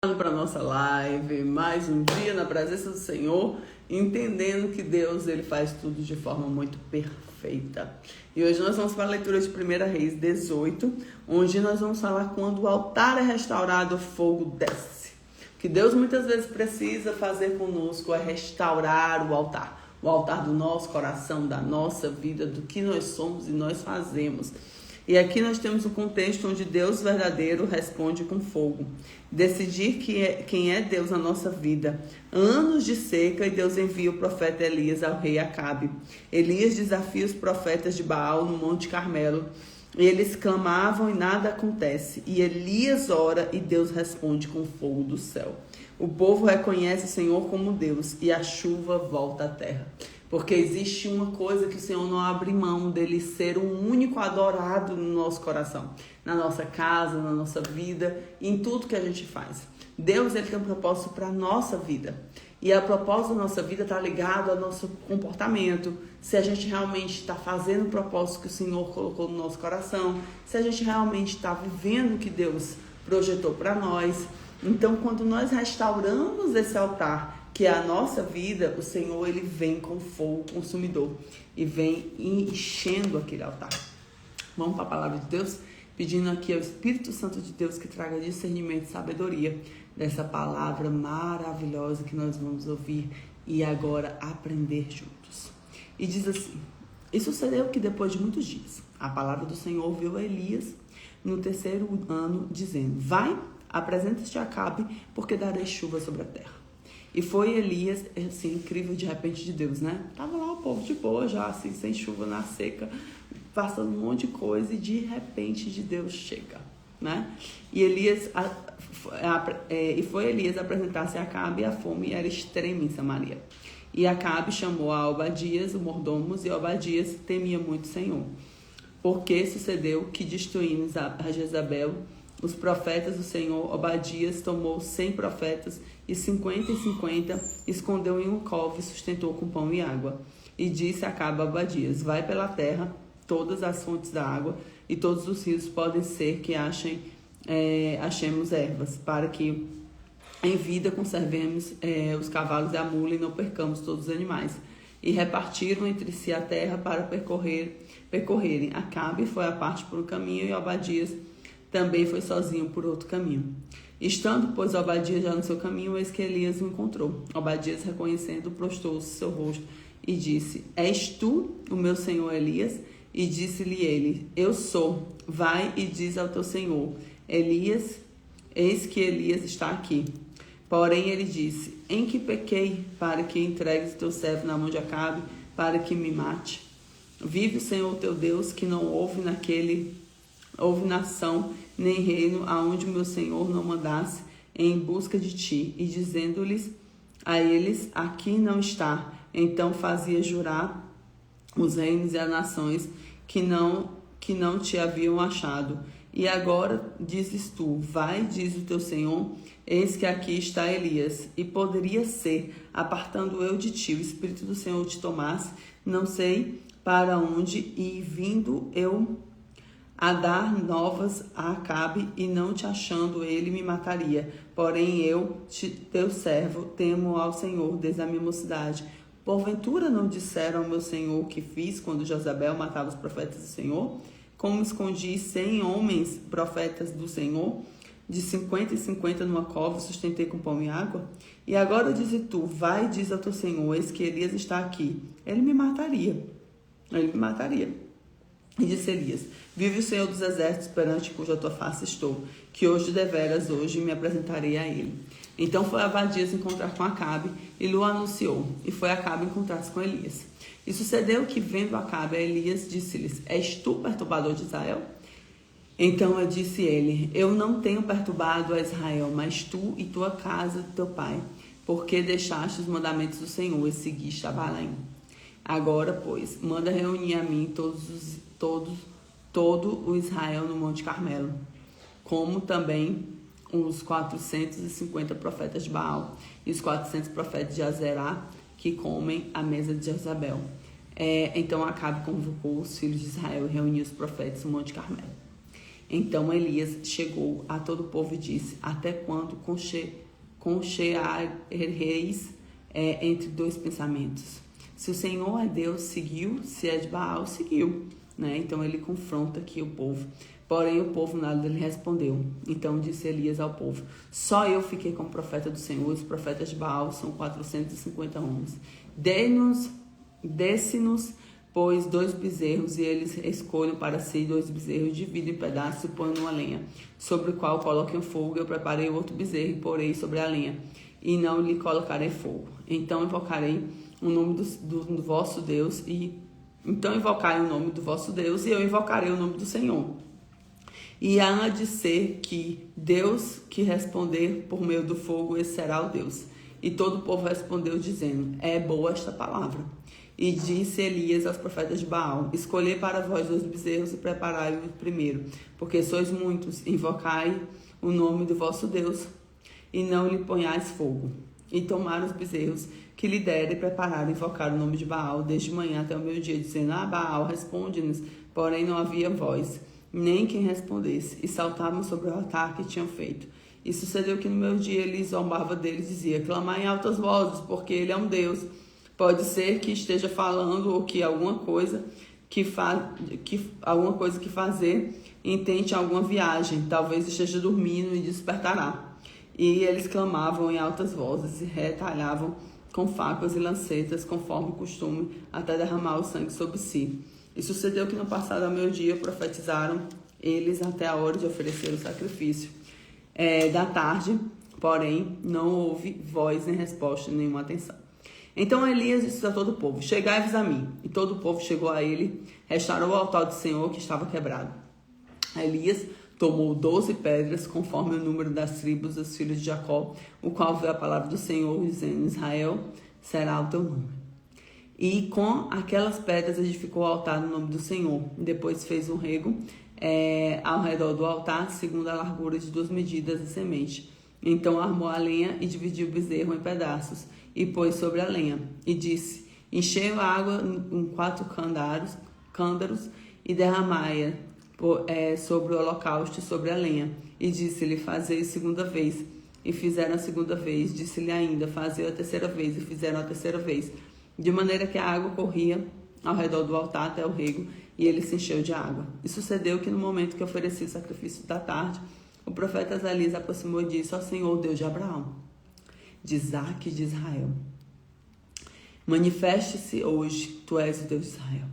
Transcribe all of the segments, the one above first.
Para nossa live, mais um dia na presença do Senhor, entendendo que Deus ele faz tudo de forma muito perfeita. E hoje nós vamos para a leitura de 1 Reis 18, onde nós vamos falar quando o altar é restaurado, o fogo desce. O que Deus muitas vezes precisa fazer conosco é restaurar o altar do nosso coração, da nossa vida, do que nós somos e nós fazemos. E aqui nós temos um contexto onde Deus verdadeiro responde com fogo. Decidir quem é Deus na nossa vida. Anos de seca e Deus envia o profeta Elias ao rei Acabe. Elias desafia os profetas de Baal no Monte Carmelo. E eles clamavam e nada acontece. E Elias ora e Deus responde com fogo do céu. O povo reconhece o Senhor como Deus e a chuva volta à terra. Porque existe uma coisa que o Senhor não abre mão dele ser um único adorado no nosso coração, na nossa casa, na nossa vida, em tudo que a gente faz. Deus ele tem um propósito para a nossa vida. E a propósito da nossa vida está ligado ao nosso comportamento, se a gente realmente está fazendo o propósito que o Senhor colocou no nosso coração, se a gente realmente está vivendo o que Deus projetou para nós. Então, quando nós restauramos esse altar, que é a nossa vida, o Senhor ele vem com fogo consumidor e vem enchendo aquele altar. Vamos para a palavra de Deus, pedindo aqui ao Espírito Santo de Deus que traga discernimento e sabedoria dessa palavra maravilhosa que nós vamos ouvir e agora aprender juntos. E diz assim: e sucedeu que depois de muitos dias, a palavra do Senhor veio a Elias no 3º ano, dizendo: vai, apresenta-te a Acabe, porque darei chuva sobre a terra. E foi Elias, assim, incrível de repente de Deus, né? Tava lá o povo de boa já, assim, sem chuva, na seca, passando um monte de coisa e de repente de Deus chega, né? E foi Elias apresentar-se a Acabe e a fome era extrema em Samaria. E Acabe chamou a Obadias, o mordomo, e Obadias temia muito o Senhor. Porque sucedeu que destruímos a Jezabel, os profetas do Senhor. Obadias tomou 100 profetas e 50 e 50, escondeu em um cove e sustentou com pão e água. E disse Acabe a Obadias: vai pela terra todas as fontes da água e todos os rios podem ser que achemos ervas, para que em vida conservemos os cavalos e a mula e não percamos todos os animais. E repartiram entre si a terra para percorrerem. Acabe foi a parte por um caminho e Obadias também foi sozinho por outro caminho. Estando, pois, Obadias já no seu caminho, eis que Elias o encontrou. Obadias, reconhecendo, prostrou-se seu rosto e disse: és tu o meu senhor Elias? E disse-lhe ele: eu sou. Vai e diz ao teu senhor Elias: eis que Elias está aqui. Porém ele disse: em que pequei para que entregues teu servo na mão de Acabe, para que me mate? Vive o Senhor teu Deus, que não houve nação nem reino aonde o meu Senhor não mandasse em busca de ti, e dizendo-lhes a eles: aqui não está. Então fazia jurar os reinos e as nações que não te haviam achado. E agora dizes tu: vai, diz o teu Senhor, eis que aqui está Elias. E poderia ser, apartando eu de ti, o Espírito do Senhor te tomasse, não sei para onde, e vindo eu a dar novas a Acabe, e não te achando ele me mataria. Porém eu, teu servo, temo ao Senhor desde a minha mocidade. Porventura não disseram ao meu Senhor o que fiz quando Jezabel matava os profetas do Senhor? Como escondi 100 homens profetas do Senhor, de 50 e 50 numa cova, sustentei com pão e água? E agora dize tu: vai, diz ao teu Senhor, eis que Elias está aqui. Ele me mataria. E disse Elias: vive o Senhor dos exércitos, perante cuja tua face estou, que hoje deveras me apresentarei a ele. Então foi Obadias encontrar com Acabe e lhe anunciou. E foi Acabe encontrar-se com Elias. E sucedeu que, vendo Acabe a Elias, disse-lhes: és tu perturbador de Israel? Então eu disse ele: eu não tenho perturbado a Israel, mas tu e tua casa de teu pai, porque deixaste os mandamentos do Senhor e seguiste a Balaim. Agora, pois, manda reunir a mim todo o Israel no Monte Carmelo, como também os 450 profetas de Baal e os 400 profetas de Azerá, que comem à mesa de Jezabel. Então Acabe convocou os filhos de Israel e reuniu os profetas no Monte Carmelo. Então Elias chegou a todo o povo e disse: até quando concheareis entre dois pensamentos? Se o Senhor é Deus, seguiu; se é de Baal, seguiu. Então ele confronta aqui o povo. Porém o povo nada lhe respondeu. Então disse Elias ao povo: só eu fiquei como profeta do Senhor, os profetas de Baal são 450 homens. Desse-nos, pois, 2 bezerros, e eles escolham para si 2 bezerros, dividem em pedaços e põem numa lenha, sobre o qual coloquem fogo. Eu preparei outro bezerro e porei sobre a lenha, e não lhe colocarei fogo. Então invocarei o nome do vosso Deus, então invocai o nome do vosso Deus, e eu invocarei o nome do Senhor. E há de ser que Deus que responder por meio do fogo, esse será o Deus. E todo o povo respondeu, dizendo: é boa esta palavra. E disse Elias aos profetas de Baal: escolhei para vós 2 bezerros e preparai-o primeiro, porque sois muitos. Invocai o nome do vosso Deus, e não lhe ponhais fogo. E tomaram os bezerros que lhe deram e prepararam, invocaram o nome de Baal desde manhã até o meio-dia, dizendo: Baal, responde-nos. Porém não havia voz, nem quem respondesse, e saltavam sobre o altar que tinham feito. E sucedeu que no meio-dia ele zombava deles, dizia: clamai em altas vozes, porque ele é um Deus. Pode ser que esteja falando, ou que alguma coisa que fazer, intente alguma viagem, talvez esteja dormindo e despertará. E eles clamavam em altas vozes e retalhavam com facas e lancetas, conforme o costume, até derramar o sangue sobre si. E sucedeu que no passado ao meio-dia profetizaram eles até a hora de oferecer o sacrifício da tarde, porém não houve voz nem resposta, nenhuma atenção. Então Elias disse a todo o povo: chegai-vos a mim. E todo o povo chegou a ele, restaurou o altar do Senhor que estava quebrado. Elias tomou 12 pedras, conforme o número das tribos dos filhos de Jacó, o qual veio a palavra do Senhor, dizendo: Israel será o teu nome. E com aquelas pedras edificou o altar no nome do Senhor. Depois fez um rego ao redor do altar, segundo a largura de 2 medidas de semente. Então armou a lenha e dividiu o bezerro em pedaços, e pôs sobre a lenha. E disse: enchei a água em 4 cândaros, e derramai-a sobre o holocausto e sobre a lenha. E disse-lhe: fazei a segunda vez. E fizeram a segunda vez. Disse-lhe ainda: fazei a terceira vez. E fizeram a terceira vez. De maneira que a água corria ao redor do altar até o rego, e ele se encheu de água. E sucedeu que no momento que oferecia o sacrifício da tarde, o profeta Elias aproximou e disse: ó Senhor, Deus de Abraão, de Isaque e de Israel, manifeste-se hoje que tu és o Deus de Israel,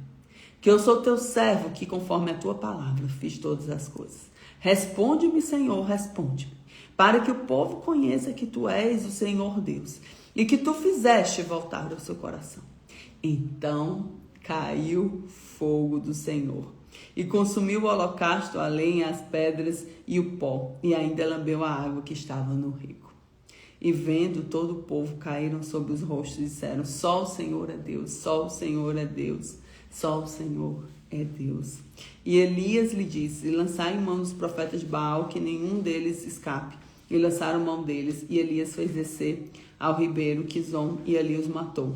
que eu sou teu servo, que conforme a tua palavra fiz todas as coisas. Responde-me, Senhor, responde-me, para que o povo conheça que tu és o Senhor Deus, e que tu fizeste voltar ao seu coração. Então caiu fogo do Senhor, e consumiu o holocausto, a lenha, as pedras e o pó, e ainda lambeu a água que estava no rego. E vendo todo o povo, caíram sobre os rostos e disseram: só o Senhor é Deus, só o Senhor é Deus, só o Senhor é Deus. E Elias lhe disse: lançai em mão dos profetas de Baal, que nenhum deles escape. E lançaram mão deles, e Elias fez descer ao ribeiro Quizon, e ali os matou.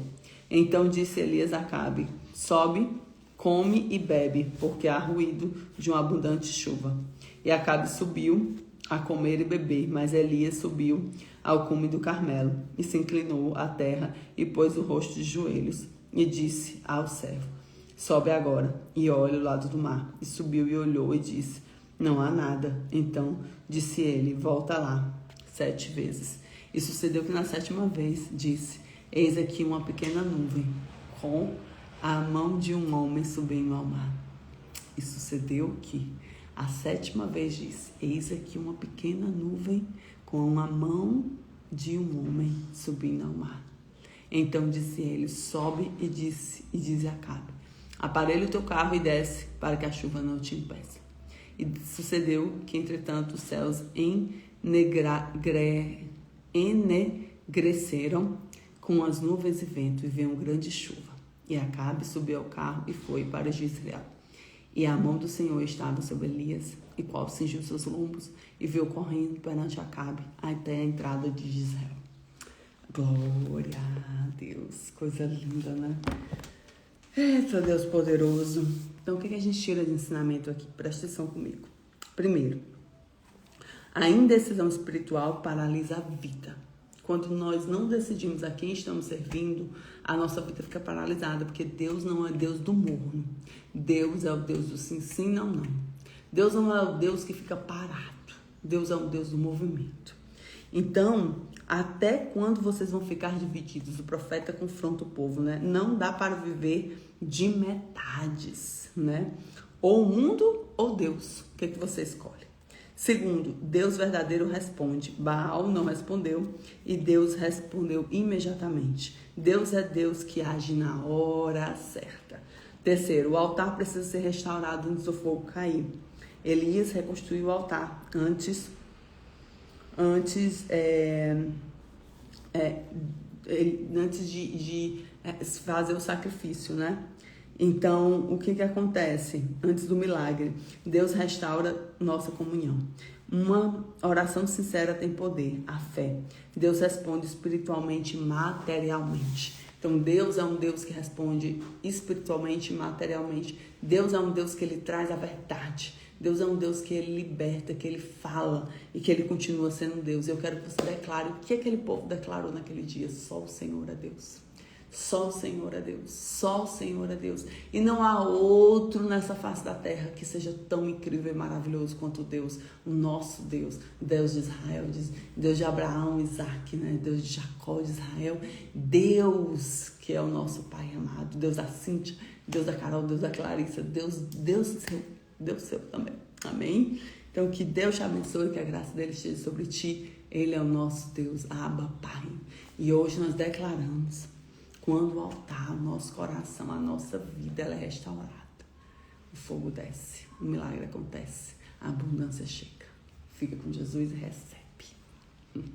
Então disse Elias a Acabe: sobe, come e bebe, porque há ruído de uma abundante chuva. E Acabe subiu a comer e beber, mas Elias subiu ao cume do Carmelo, e se inclinou à terra, e pôs o rosto de joelhos, e disse ao servo: sobe agora, e olha o lado do mar. E subiu e olhou, e disse: não há nada. Então disse ele: volta lá 7 vezes. E sucedeu que na 7ª vez disse: eis aqui uma pequena nuvem, com a mão de um homem subindo ao mar. E sucedeu que a 7ª vez disse: eis aqui uma pequena nuvem, com a mão de um homem subindo ao mar. Então disse ele: sobe, e diz a Acabe: aparelha o teu carro e desce, para que a chuva não te impeça. E sucedeu que, entretanto, os céus enegreceram com as nuvens e vento, e veio uma grande chuva. E Acabe subiu ao carro e foi para Jezreel. E a mão do Senhor estava sobre Elias, e qual cingiu seus lombos, e veio correndo perante Acabe até a entrada de Jezreel. Glória a Deus, coisa linda, né? Eita, Deus poderoso. Então, o que a gente tira de ensinamento aqui? Presta atenção comigo. Primeiro, a indecisão espiritual paralisa a vida. Quando nós não decidimos a quem estamos servindo, a nossa vida fica paralisada, porque Deus não é Deus do morno. Deus é o Deus do sim, sim, não, não. Deus não é o Deus que fica parado. Deus é o Deus do movimento. Então, até quando vocês vão ficar divididos? O profeta confronta o povo, né? Não dá para viver de metades, né? Ou o mundo ou Deus. O que você escolhe? Segundo, Deus verdadeiro responde. Baal não respondeu e Deus respondeu imediatamente. Deus é Deus que age na hora certa. Terceiro, o altar precisa ser restaurado antes do fogo cair. Elias reconstruiu o altar antes de fazer o sacrifício, né? Então, o que acontece antes do milagre? Deus restaura nossa comunhão. Uma oração sincera tem poder, a fé. Deus responde espiritualmente e materialmente. Então, Deus é um Deus que responde espiritualmente e materialmente. Deus é um Deus que Ele traz a verdade. Deus é um Deus que Ele liberta, que Ele fala e que Ele continua sendo Deus. Eu quero que você declare o que aquele povo declarou naquele dia. Só o Senhor é Deus. Só o Senhor é Deus, só o Senhor é Deus. E não há outro nessa face da terra que seja tão incrível e maravilhoso quanto Deus, o nosso Deus, Deus de Israel, Deus de Abraão, Isaac, né? Deus de Jacó, de Israel, Deus que é o nosso Pai amado, Deus da Cíntia, Deus da Carol, Deus da Clarissa, Deus seu também, amém? Então que Deus te abençoe, que a graça dele esteja sobre ti, ele é o nosso Deus, Abba, Pai. E hoje nós declaramos, quando o altar, o nosso coração, a nossa vida, ela é restaurada. O fogo desce, o milagre acontece, a abundância chega. Fica com Jesus e recebe.